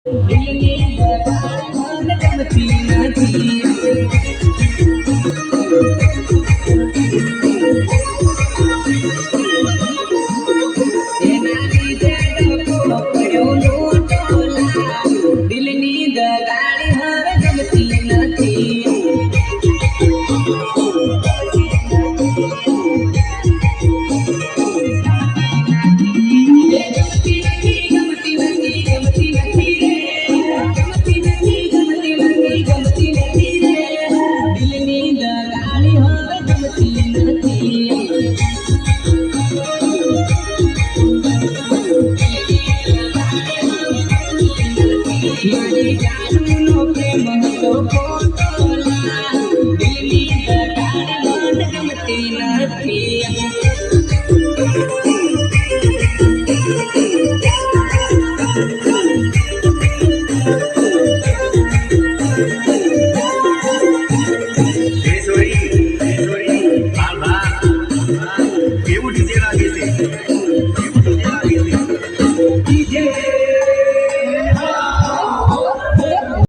દિલની દરાર ગમતી નથી. એના લીધે ડખો પડ્યો લોટોલા. દિલની દરાર હવે ગમતી નથી. મારી જાનનો પ્રેમ હતો ખોટોલા. દિલની દરાર મને ગમતી નથી.